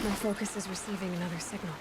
My focus is receiving another signal.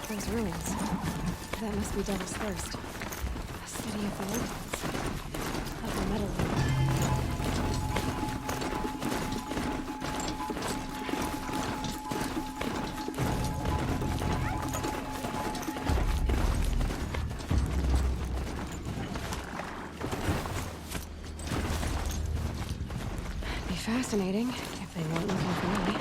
Those ruins. That must be Devil's Thirst. A city of the old ones. Of the metal world. Be fascinating if they weren't looking for me.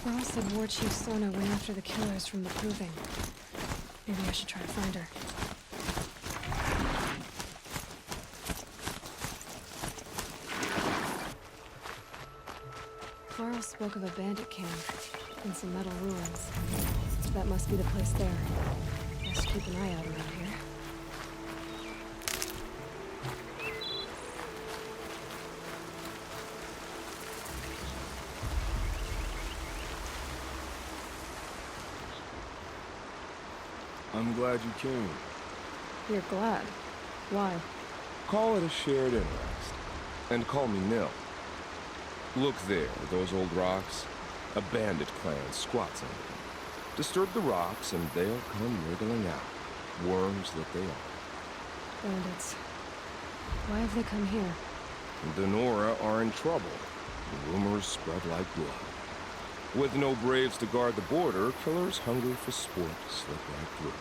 Carl said War Chief Sona went after the killers from the Proving. Maybe I should try to find her. Carl spoke of a bandit camp and some metal ruins. That must be the place there. Best keep an eye out around here. I'm glad you came. You're glad? Why? Call it a shared interest. And call me Nil. Look there, those old rocks. A bandit clan squats under them. Disturb the rocks and they'll come wriggling out. Worms that they are. Bandits. Why have they come here? The Nora are in trouble. The rumors spread like blood. With no braves to guard the border, killers hungry for sport slip right through.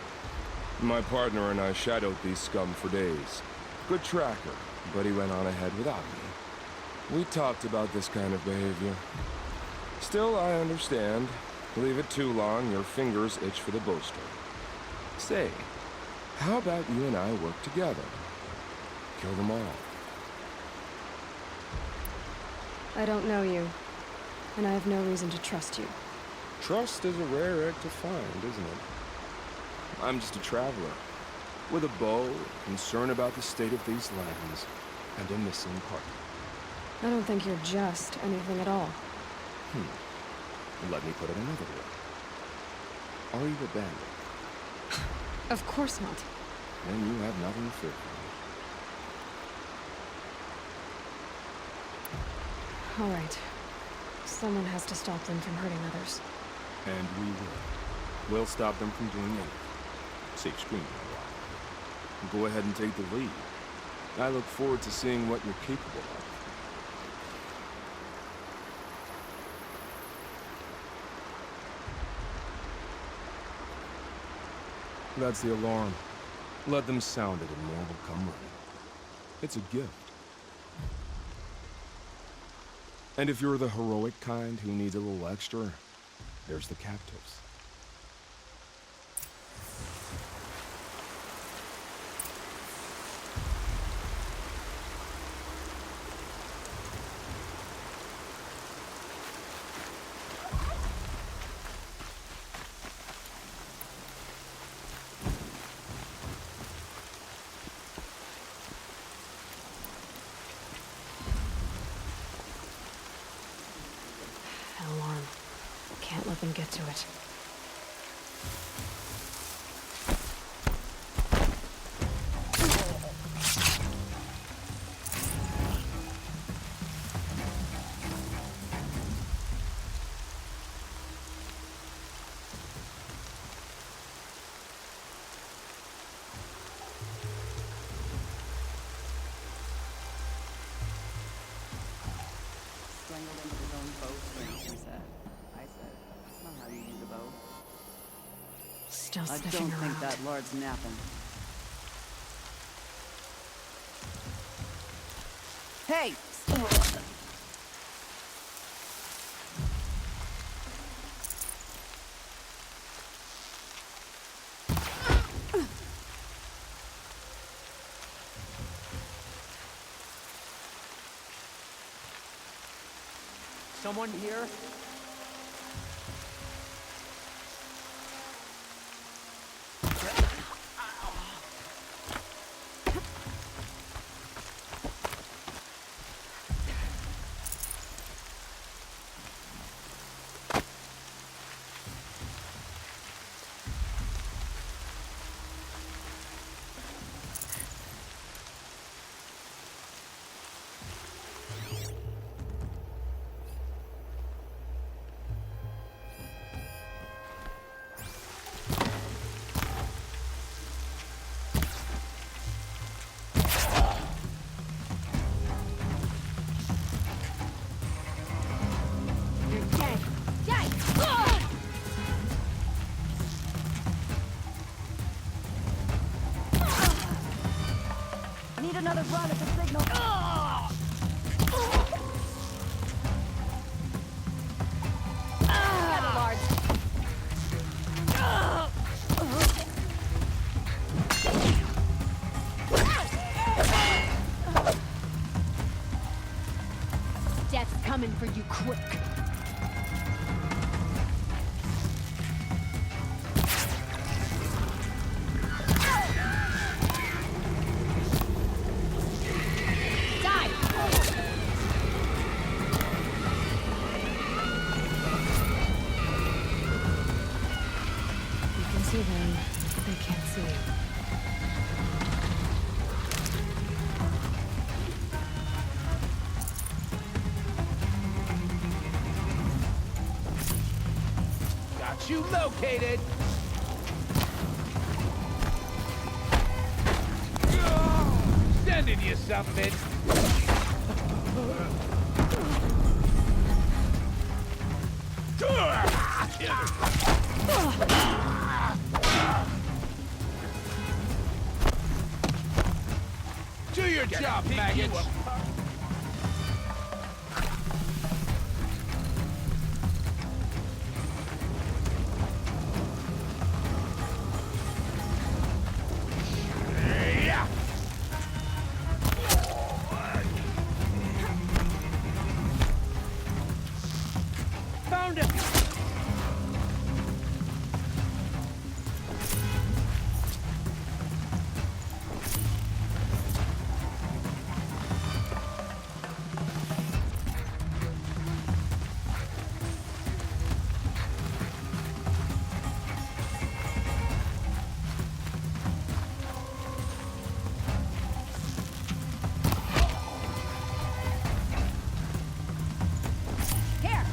My partner and I shadowed these scum for days. Good tracker, but he went on ahead without me. We talked about this kind of behavior. Still, I understand. Leave it too long, your fingers itch for the bowstring. Say, how about you and I work together? Kill them all. I don't know you. And I have no reason to trust you. Trust is a rare egg to find, isn't it? I'm just a traveler, with a bow, concern about the state of these lands, and a missing partner. I don't think you're just anything at all. Let me put it another way. Are you a bandit? Of course not. Then you have nothing to fear from me. All right. Someone has to stop them from hurting others. And we will. We'll stop them from doing anything. Safe screaming, all right. Go ahead and take the lead. I look forward to seeing what you're capable of. That's the alarm. Let them sound it and more will come running. It's a gift. And if you're the heroic kind who needs a little extra, there's the captives. Alarm. Can't let them get to it. Strangled into his own bowstring, he said. I said, that's not how you use a bow. Still I sniffing don't around. think that lord's napping. Hey! Someone here? Need another run at the signal. Together, Lars. Death's coming for you quick. See them, but they can't see you. Got you located! Sending you something! Do your job, maggots! Yeah. Found it! Here!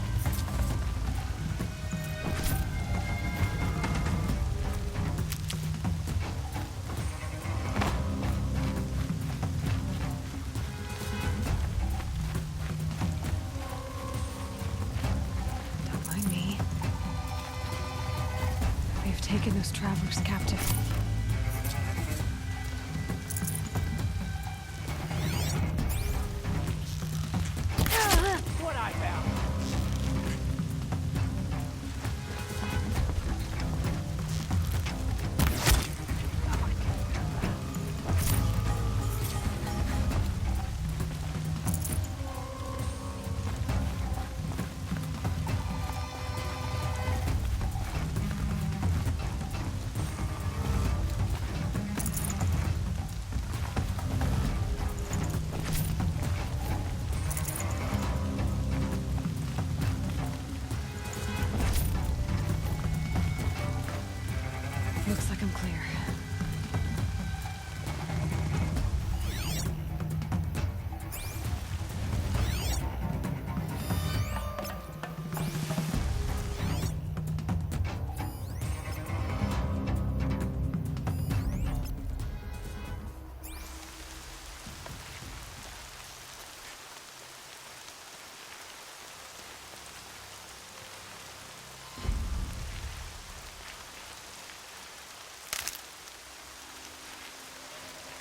Don't mind me. They've taken those travelers captive.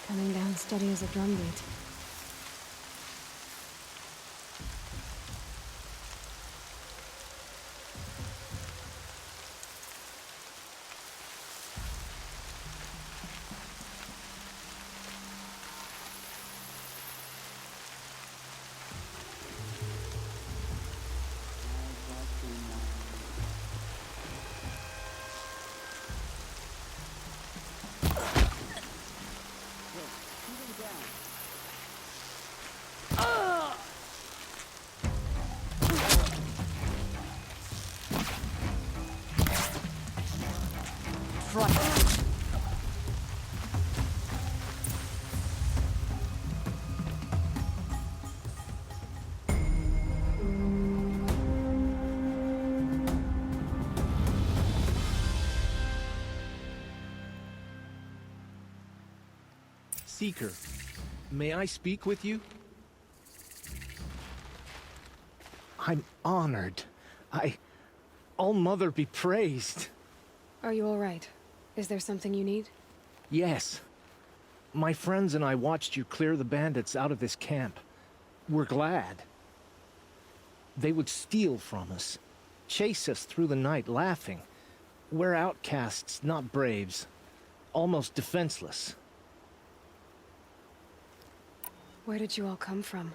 Coming down steady as a drumbeat. Seeker, may I speak with you? I'm honored. All-Mother be praised. Are you all right? Is there something you need? Yes. My friends and I watched you clear the bandits out of this camp. We're glad. They would steal from us, chase us through the night laughing. We're outcasts, not braves. Almost defenseless. Where did you all come from?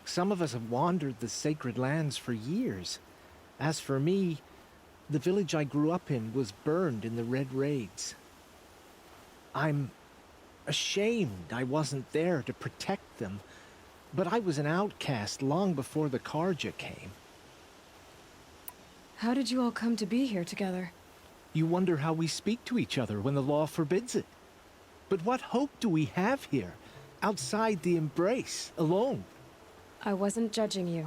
Some of us have wandered the sacred lands for years. As for me, the village I grew up in was burned in the Red Raids. I'm ashamed I wasn't there to protect them, but I was an outcast long before the Karja came. How did you all come to be here together? You wonder how we speak to each other when the law forbids it. But what hope do we have here, outside the embrace, alone? I wasn't judging you.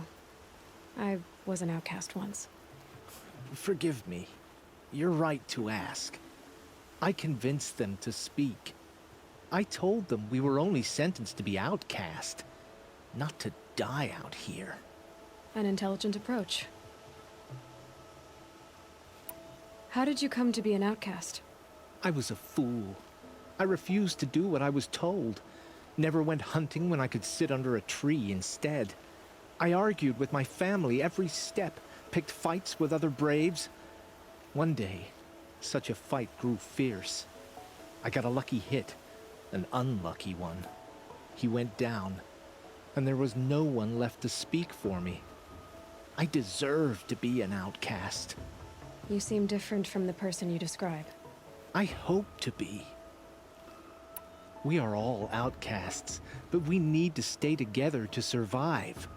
I was an outcast once. Forgive me. You're right to ask. I convinced them to speak. I told them we were only sentenced to be outcast, not to die out here. An intelligent approach. How did you come to be an outcast? I was a fool. I refused to do what I was told. Never went hunting when I could sit under a tree instead. I argued with my family every step, picked fights with other braves. One day, such a fight grew fierce. I got a lucky hit, an unlucky one. He went down, and there was no one left to speak for me. I deserved to be an outcast. You seem different from the person you describe. I hope to be. We are all outcasts, but we need to stay together to survive.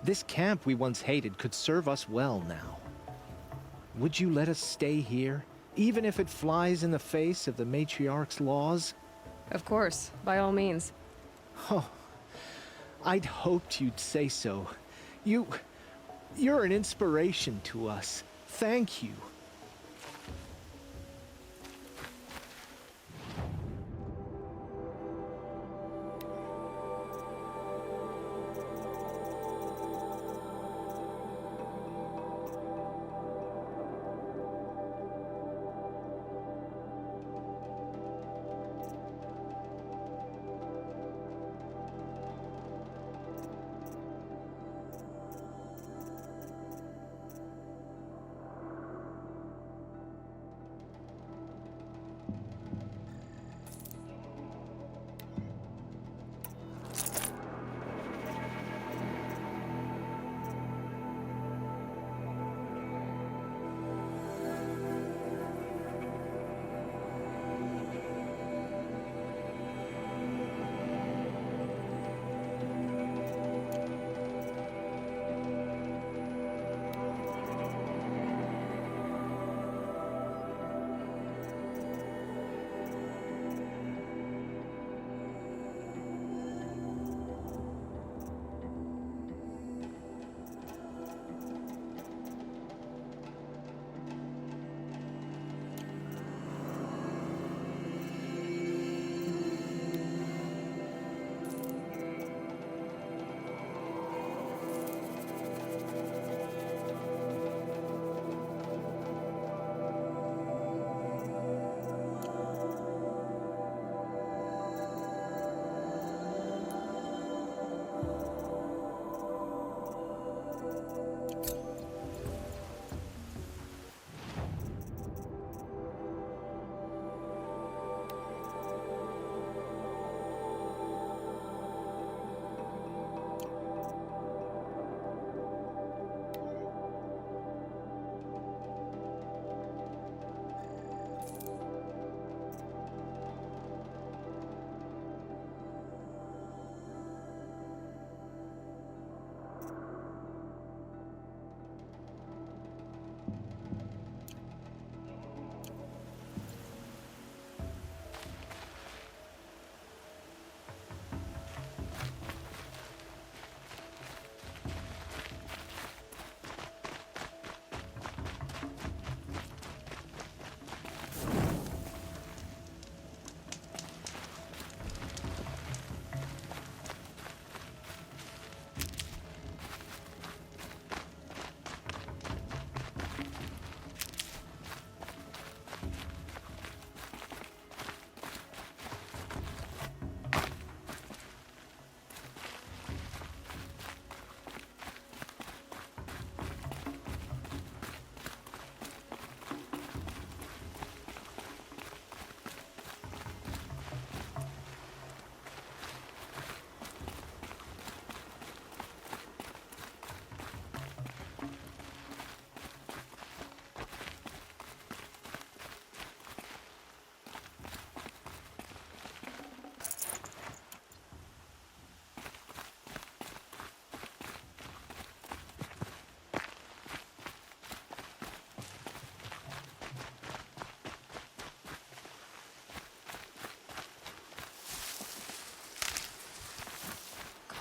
This camp we once hated could serve us well now. Would you let us stay here, even if it flies in the face of the matriarch's laws? Of course, by all means. Oh, I'd hoped you'd say so. You're an inspiration to us. Thank you.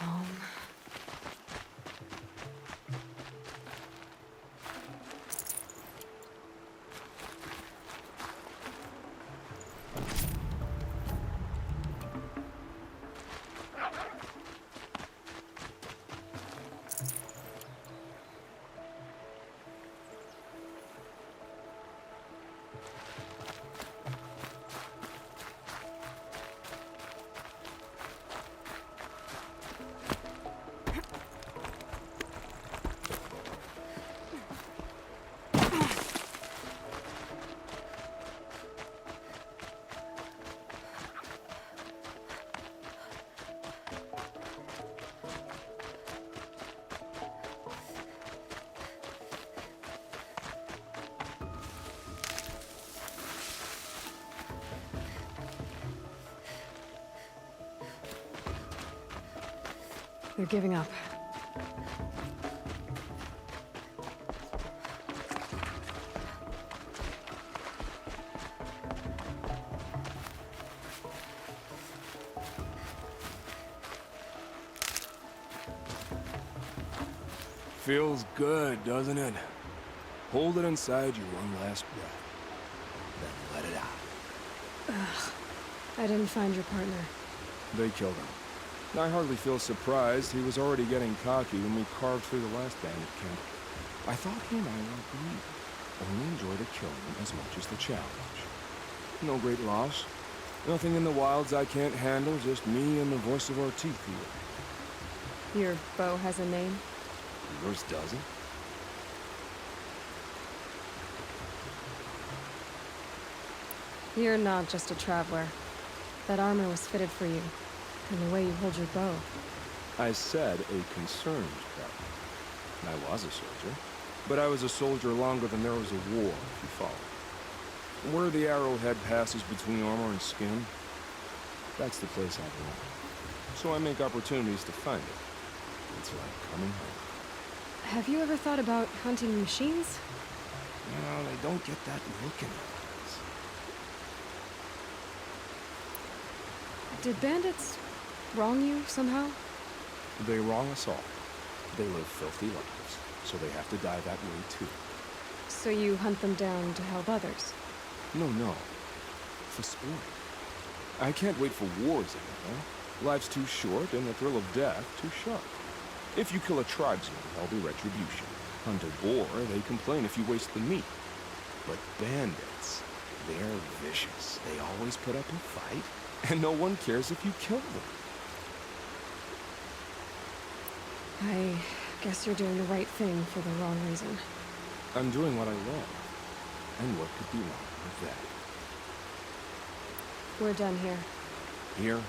home. They're giving up. Feels good, doesn't it? Hold it inside you one last breath. Then let it out. I didn't find your partner. They killed him. I hardly feel surprised. He was already getting cocky when we carved through the last bandit camp. I thought he and I were agreed. Only enjoy the killing as much as the challenge. No great loss. Nothing in the wilds I can't handle, just me and the voice of our teeth here. Your bow has a name? Yours doesn't? You're not just a traveler. That armor was fitted for you. And the way you hold your bow. I said a concerned traveler. I was a soldier. But I was a soldier longer than there was a war, if you follow. Where the arrowhead passes between armor and skin, that's the place I belong. So I make opportunities to find it. It's like coming home. Have you ever thought about hunting machines? No, they don't get that look in their eyes. Did bandits wrong you somehow? They wrong us all. They live filthy lives, so they have to die that way too. So you hunt them down to help others? No. For sport. I can't wait for wars anymore. Life's too short, and the thrill of death too sharp. If you kill a tribesman, there'll be retribution. Hunt a boar, they complain if you waste the meat. But bandits, they're vicious. They always put up a fight, and no one cares if you kill them. I guess you're doing the right thing for the wrong reason. I'm doing what I love. And what could be wrong with that? We're done here. Here?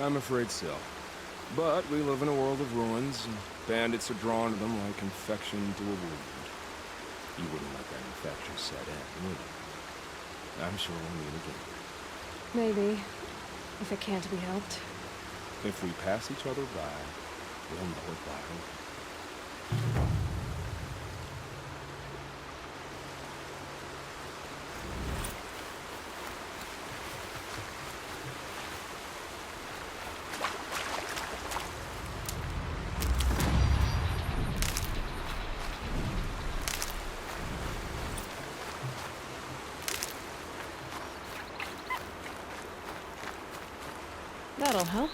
I'm afraid so. But we live in a world of ruins, and bandits are drawn to them like infection to a wound. You wouldn't let that infection set in, would you? I'm sure we'll meet again. Maybe. If it can't be helped. If we pass each other by, we'll know it by our way. That'll help.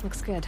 Looks good.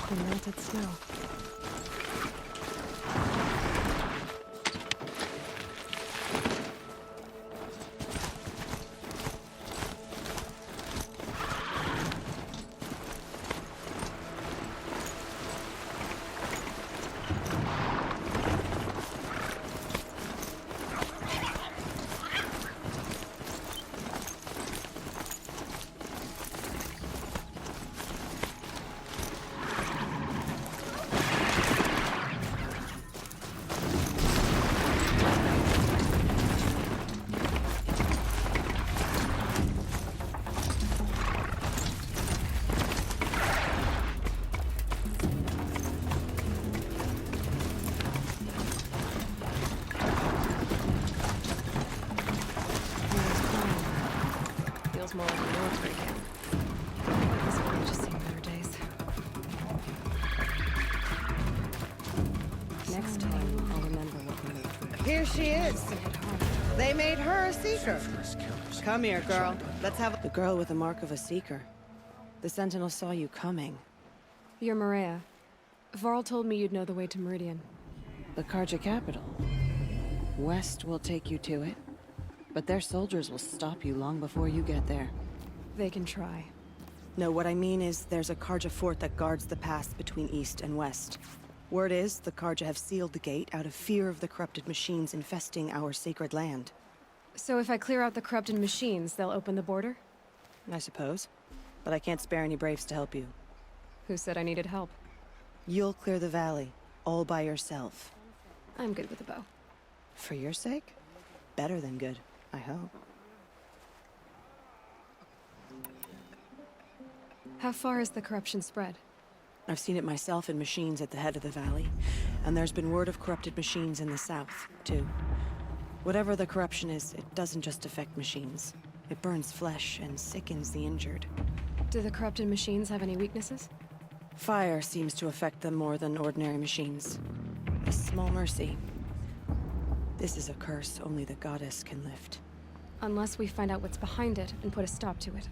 The melted snow. Feels more like a military camp. This village has seen better days. Next time, I'll remember what we moved with. Here she is. They made her a seeker. Come here, girl. Let's have the girl with the mark of a seeker. The Sentinel saw you coming. You're Maria. Varl told me you'd know the way to Meridian. The Karja capital. West will take you to it, but their soldiers will stop you long before you get there. They can try. No, what I mean is there's a Karja fort that guards the pass between East and West. Word is the Karja have sealed the gate out of fear of the corrupted machines infesting our sacred land. So if I clear out the corrupted machines, they'll open the border? I suppose. But I can't spare any braves to help you. Who said I needed help? You'll clear the valley, all by yourself. I'm good with a bow. For your sake? Better than good, I hope. How far has the corruption spread? I've seen it myself in machines at the head of the valley, and there's been word of corrupted machines in the south, too. Whatever the corruption is, it doesn't just affect machines. It burns flesh and sickens the injured. Do the corrupted machines have any weaknesses? Fire seems to affect them more than ordinary machines. A small mercy. This is a curse only the goddess can lift. Unless we find out what's behind it and put a stop to it.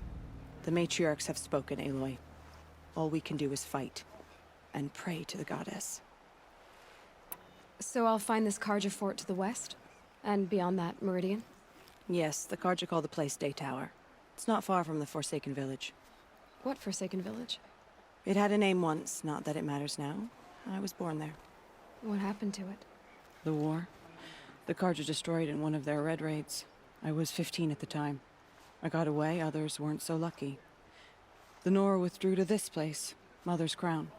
The matriarchs have spoken, Aloy. All we can do is fight, and pray to the goddess. So I'll find this Karja fort to the west? And beyond that, Meridian? Yes, the Karja call the place Day Tower. It's not far from the Forsaken Village. What Forsaken Village? It had a name once, not that it matters now. I was born there. What happened to it? The war. The Karja destroyed in one of their red raids. I was 15 at the time. I got away, others weren't so lucky. The Nora withdrew to this place, Mother's Crown.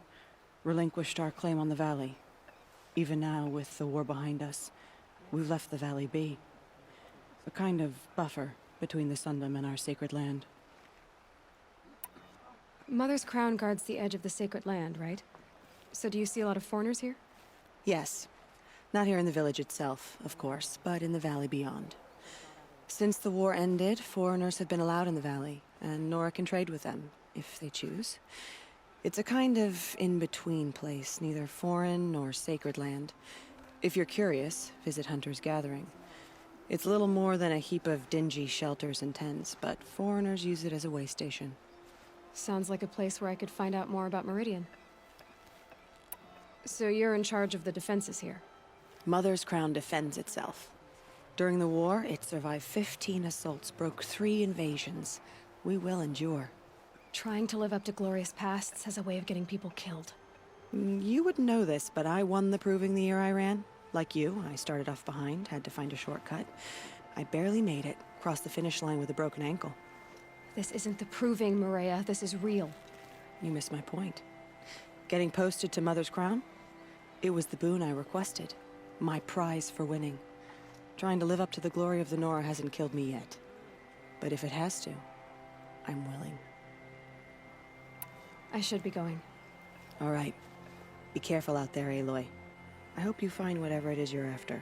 Relinquished our claim on the valley. Even now, with the war behind us, we've left the valley be. A kind of buffer between the Sundom and our sacred land. Mother's Crown guards the edge of the sacred land, right? So do you see a lot of foreigners here? Yes. Not here in the village itself, of course, but in the valley beyond. Since the war ended, foreigners have been allowed in the valley, and Nora can trade with them, if they choose. It's a kind of in-between place, neither foreign nor sacred land. If you're curious, visit Hunter's Gathering. It's little more than a heap of dingy shelters and tents, but foreigners use it as a way station. Sounds like a place where I could find out more about Meridian. So you're in charge of the defenses here? Mother's Crown defends itself. During the war, it survived 15 assaults, broke 3 invasions. We will endure. Trying to live up to glorious pasts has a way of getting people killed. You wouldn't know this, but I won the proving the year I ran. Like you, I started off behind, had to find a shortcut. I barely made it, crossed the finish line with a broken ankle. This isn't the proving, Maria. This is real. You missed my point. Getting posted to Mother's Crown? It was the boon I requested. My prize for winning. Trying to live up to the glory of the Nora hasn't killed me yet. But if it has to, I'm willing. I should be going. All right. Be careful out there, Aloy. I hope you find whatever it is you're after.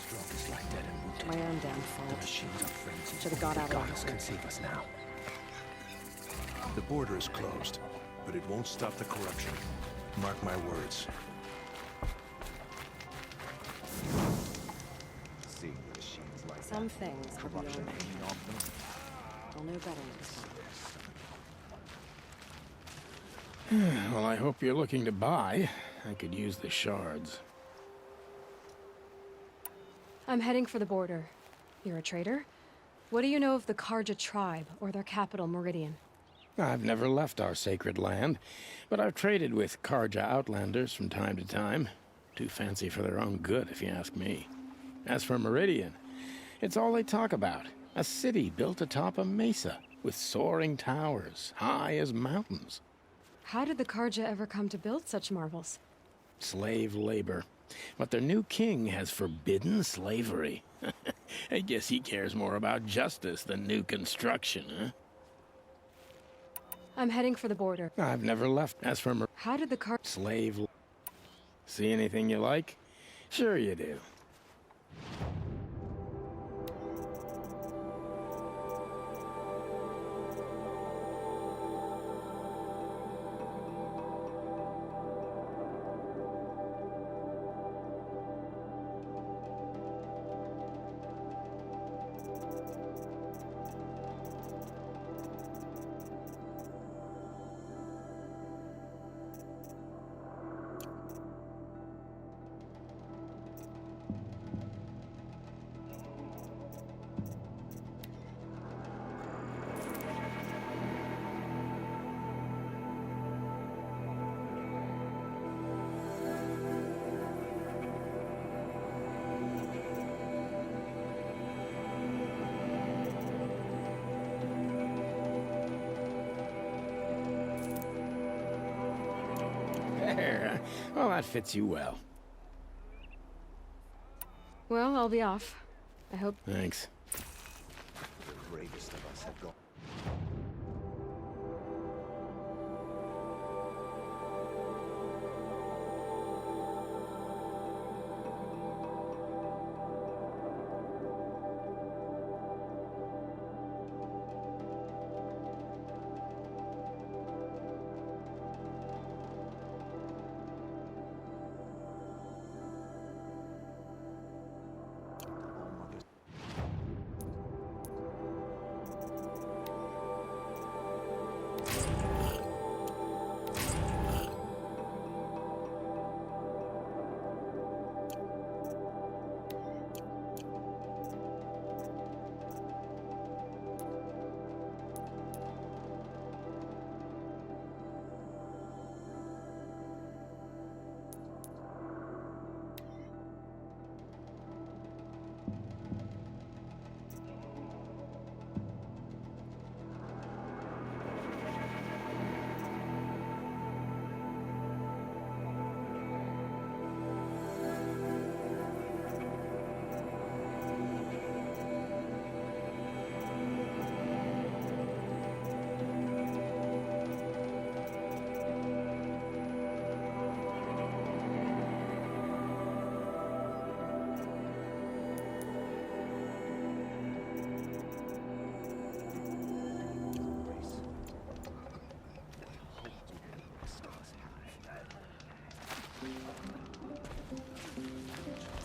Strongest lie dead and wounded. My arm down, The Fault. machines are frenzied. To the god Only Outlaw. goddess can save us now. The border is closed, but it won't stop the corruption. Mark my words. Seeing the machines like Some things are beyond corruption me. hanging off them. I'll know better next time. Well, I hope you're looking to buy. I could use the shards. I'm heading for the border. You're a trader? What do you know of the Karja tribe, or their capital, Meridian? I've never left our sacred land, but I've traded with Karja outlanders from time to time. Too fancy for their own good, if you ask me. As for Meridian, it's all they talk about. A city built atop a mesa, with soaring towers, high as mountains. How did the Karja ever come to build such marvels? Slave labor. But their new king has forbidden slavery. I guess he cares more about justice than new construction, huh? I'm heading for the border. I've never left. As for How did the slave... See anything you like? Sure you do. There. Well, that fits you well. Well, I'll be off. I hope... Thanks. The bravest of us have gone.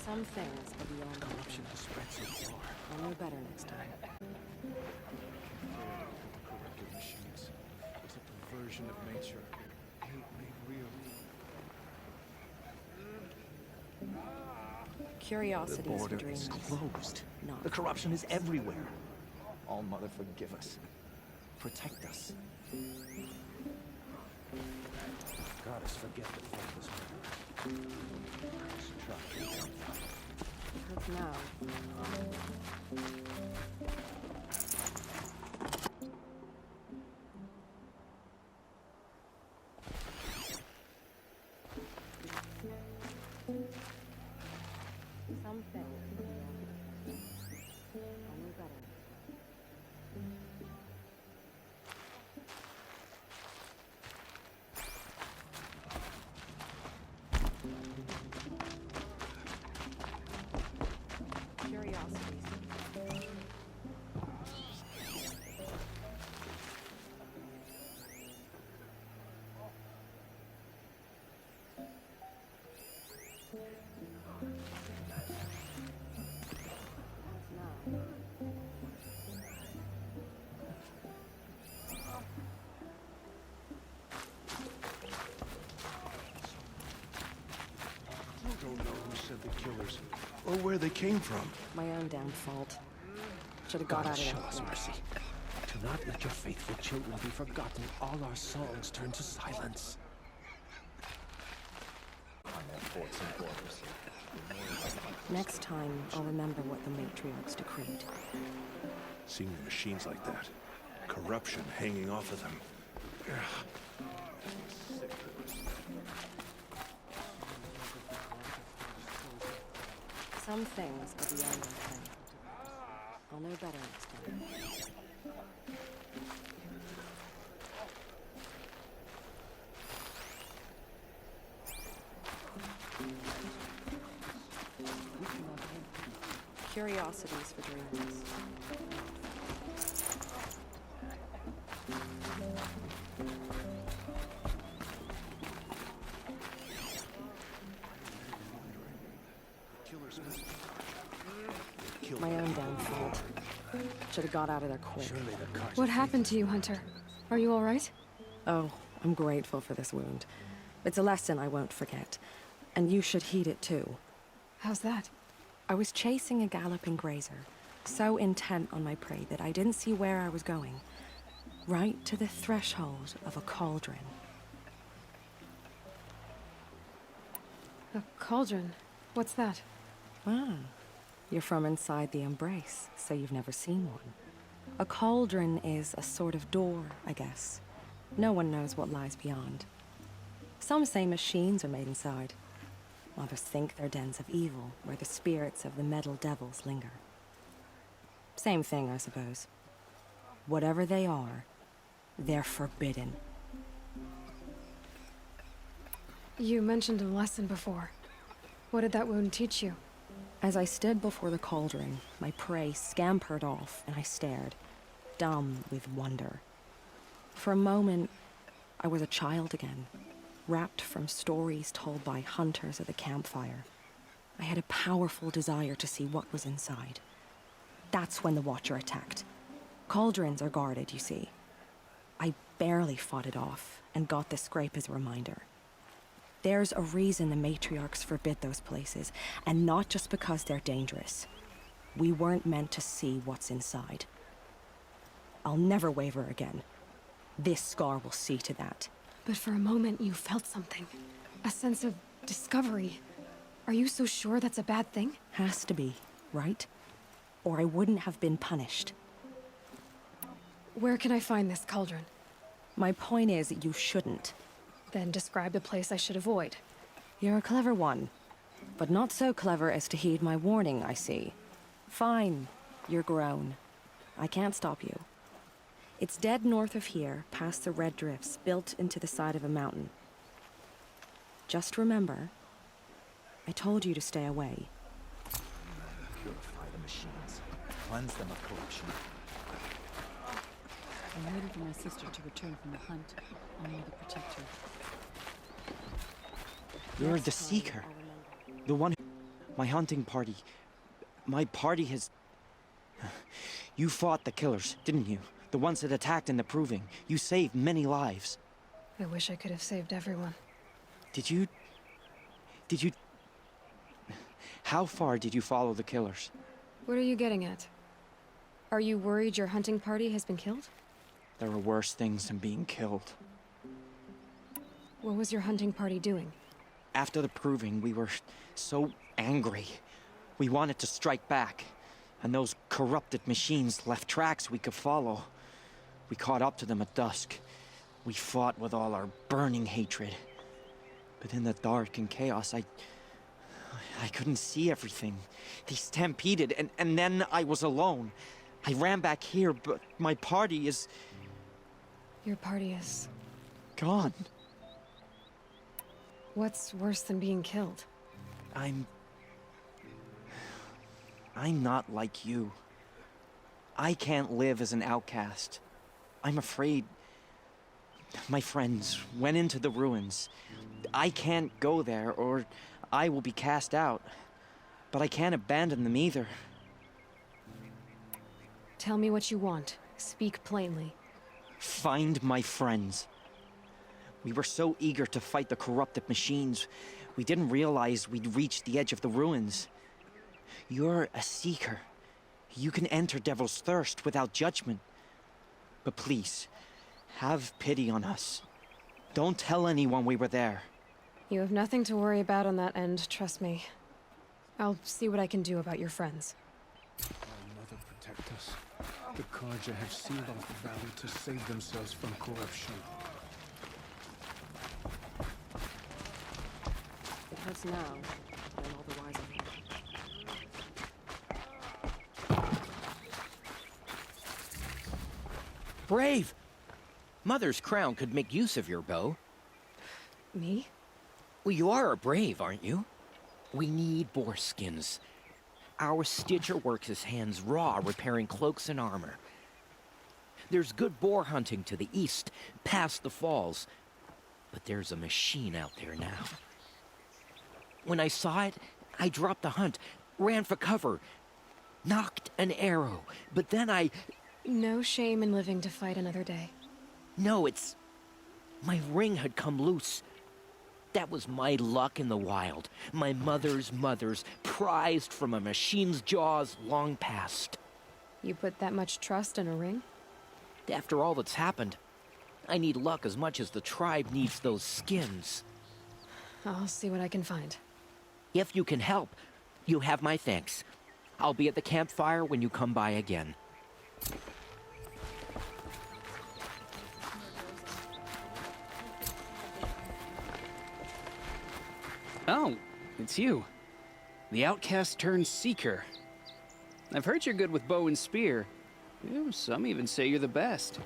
Some things are beyond corruption to spread so far. I'll know better next time. Corrupted machines. It's a perversion of nature. Hate made real. Curiosity The is for border is dreamers. closed. Not The corruption is everywhere. All Mother, forgive us. Protect us. Goddess, forget the faithless man. hurts now. Something. Only better. Curiosities. the killers, or where they came from. My own damn fault. Should have got God, out of show there. us mercy. Do not let your faithful children be forgotten. All our songs turn to silence. Next time, I'll remember what the matriarchs decreed. Seeing the machines like that, corruption hanging off of them. Some things are beyond our ken. I'll know better next time. Curiosities for dreamers. My own damn fault. Should have got out of there quick. Surely the cars. What happened to you, Hunter? Are you all right? Oh, I'm grateful for this wound. It's a lesson I won't forget. And you should heed it too. How's that? I was chasing a galloping grazer, so intent on my prey that I didn't see where I was going. Right to the threshold of a cauldron. A cauldron? What's that? Ah, you're from inside the Embrace, so you've never seen one. A cauldron is a sort of door, I guess. No one knows what lies beyond. Some say machines are made inside. Others think they're dens of evil, where the spirits of the metal devils linger. Same thing, I suppose. Whatever they are, they're forbidden. You mentioned a lesson before. What did that wound teach you? As I stood before the cauldron, my prey scampered off, and I stared, dumb with wonder. For a moment, I was a child again, wrapped from stories told by hunters at the campfire. I had a powerful desire to see what was inside. That's when the Watcher attacked. Cauldrons are guarded, you see. I barely fought it off, and got the scrape as a reminder. There's a reason the matriarchs forbid those places, and not just because they're dangerous. We weren't meant to see what's inside. I'll never waver again. This scar will see to that. But for a moment you felt something. A sense of discovery. Are you so sure that's a bad thing? Has to be, right? Or I wouldn't have been punished. Where can I find this cauldron? My point is, you shouldn't. Then describe the place I should avoid. You're a clever one. But not so clever as to heed my warning, I see. Fine. You're grown. I can't stop you. It's dead north of here, past the red drifts, built into the side of a mountain. Just remember, I told you to stay away. Purify the machines. Cleanse them of corruption. I'm waiting for my sister to return from the hunt. I'll know the protector. You're the Seeker. The one who... My hunting party. My party has... You fought the killers, didn't you? The ones that attacked in the Proving. You saved many lives. I wish I could have saved everyone. Did you... How far did you follow the killers? What are you getting at? Are you worried your hunting party has been killed? There are worse things than being killed. What was your hunting party doing? After the Proving, we were so angry. We wanted to strike back. And those corrupted machines left tracks we could follow. We caught up to them at dusk. We fought with all our burning hatred. But in the dark and chaos, I couldn't see everything. They stampeded, and then I was alone. I ran back here, but my party is... Your party is... gone. What's worse than being killed? I'm not like you. I can't live as an outcast. I'm afraid... My friends went into the ruins. I can't go there, or I will be cast out. But I can't abandon them either. Tell me what you want. Speak plainly. Find my friends. We were so eager to fight the corrupted machines, we didn't realize we'd reached the edge of the ruins. You're a seeker. You can enter Devil's Thirst without judgment. But please, have pity on us. Don't tell anyone we were there. You have nothing to worry about on that end, trust me. I'll see what I can do about your friends. Our Mother protect us. The Karja have sealed off the valley to save themselves from corruption. It hurts now, but I'm all the wiser. Brave! Mother's crown could make use of your bow. Me? Well, you are a brave, aren't you? We need boar skins. Our stitcher works his hands raw repairing cloaks and armor. There's good boar hunting to the east, past the falls. But there's a machine out there now. When I saw it, I dropped the hunt, ran for cover, knocked an arrow, but then I... No shame in living to fight another day. No, it's... My ring had come loose. That was my luck in the wild. My mother's prized from a machine's jaws long past. You put that much trust in a ring? After all that's happened, I need luck as much as the tribe needs those skins. I'll see what I can find. If you can help, you have my thanks. I'll be at the campfire when you come by again. Oh, it's you. The outcast turned seeker. I've heard you're good with bow and spear. Some even say you're the best.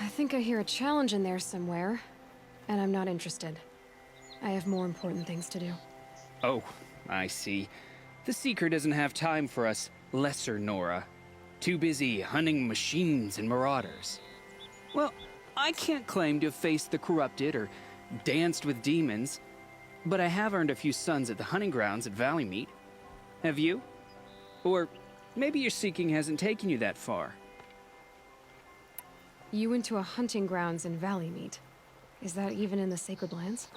I think I hear a challenge in there somewhere, and I'm not interested. I have more important things to do. Oh, I see. The seeker doesn't have time for us lesser Nora. Too busy hunting machines and marauders. Well, I can't claim to have faced the corrupted or danced with demons, but I have earned a few sons at the hunting grounds at Valley Meet. Have you? Or maybe your seeking hasn't taken you that far. You went to a hunting grounds in Valley Meet. Is that even in the Sacred Lands?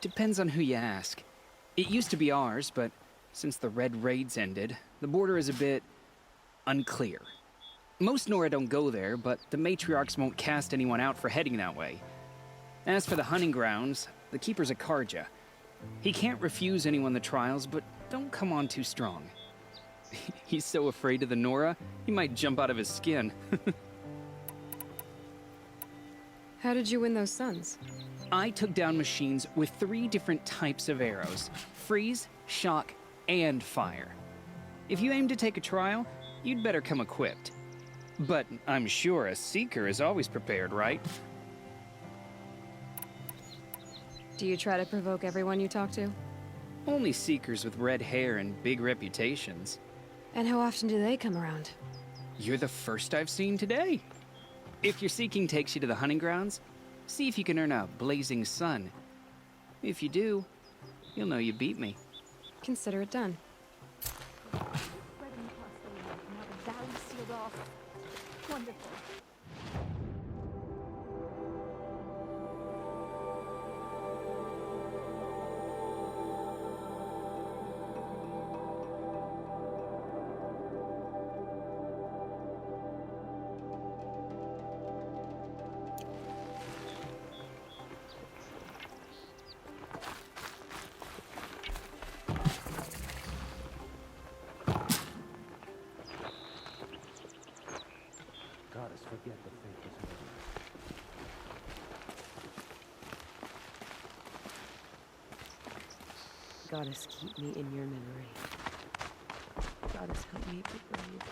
Depends on who you ask. It used to be ours, but since the Red Raids ended, the border is a bit unclear. Most Nora don't go there, but the matriarchs won't cast anyone out for heading that way. As for the hunting grounds, the keeper's a Karja. He can't refuse anyone the trials, but don't come on too strong. He's so afraid of the Nora, he might jump out of his skin. How did you win those sons? I took down machines with 3 different types of arrows: freeze, shock, and fire. If you aim to take a trial, you'd better come equipped. But I'm sure a seeker is always prepared, right? Do you try to provoke everyone you talk to? Only seekers with red hair and big reputations. And how often do they come around? You're the first I've seen today. If your seeking takes you to the hunting grounds, see if you can earn a blazing sun. If you do, you'll know you beat me. Consider it done. Wonderful. Goddess, forget the faithless murder. Goddess, keep me in your memory. Goddess, help me be brave.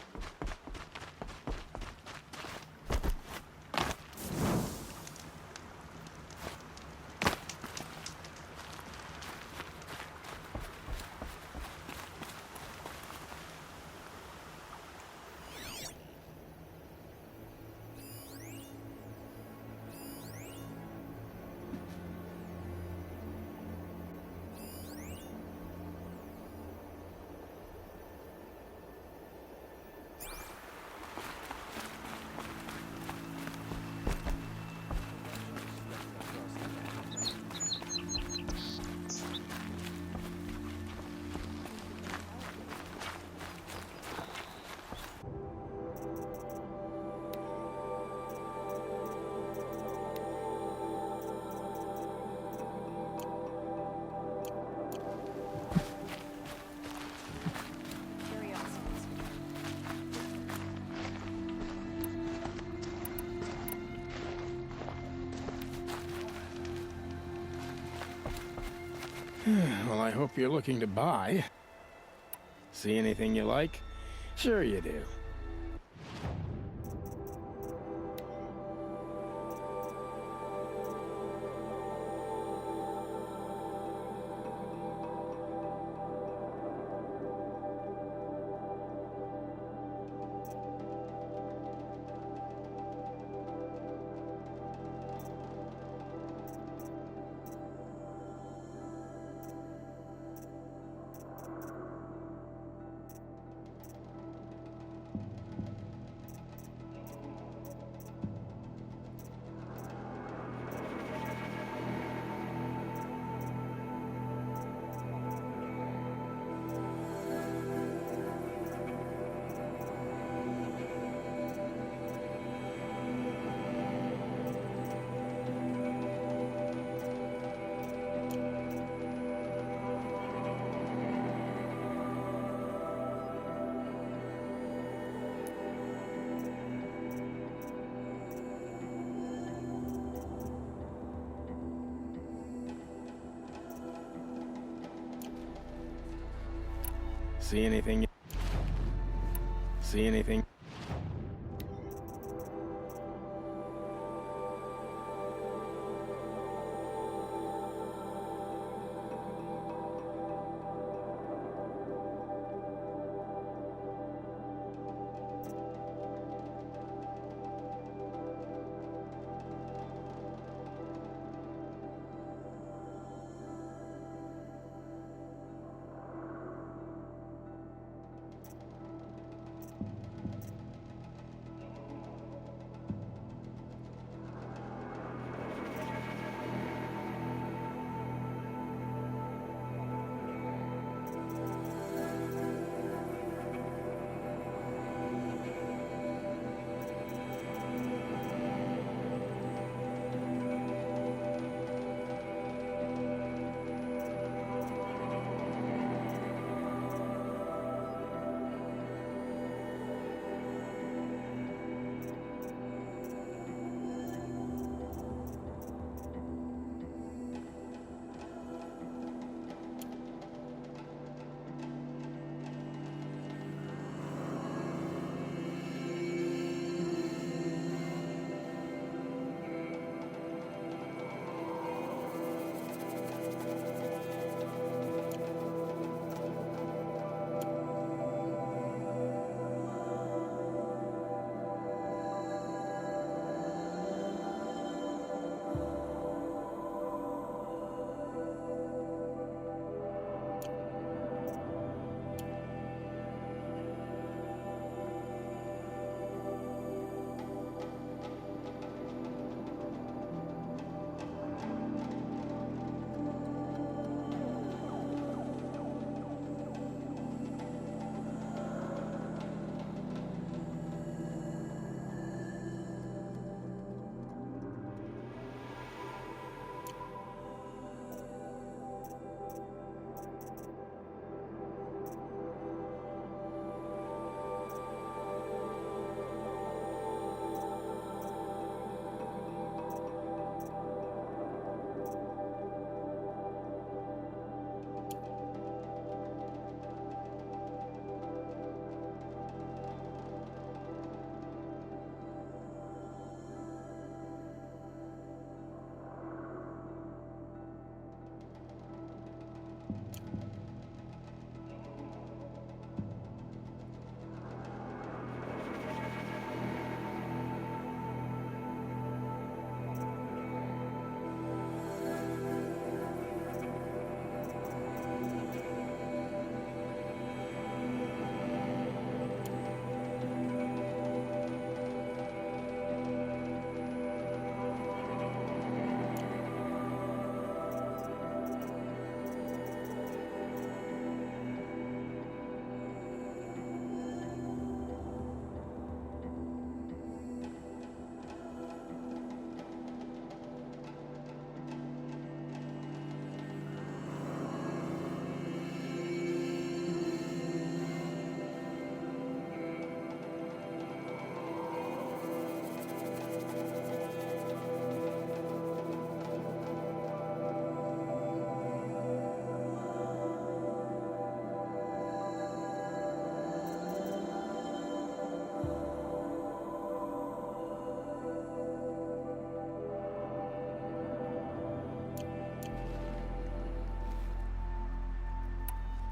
Well, I hope you're looking to buy. See anything you like? Sure you do. See anything? See anything?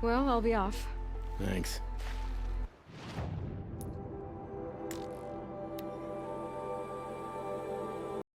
Well, I'll be off. Thanks.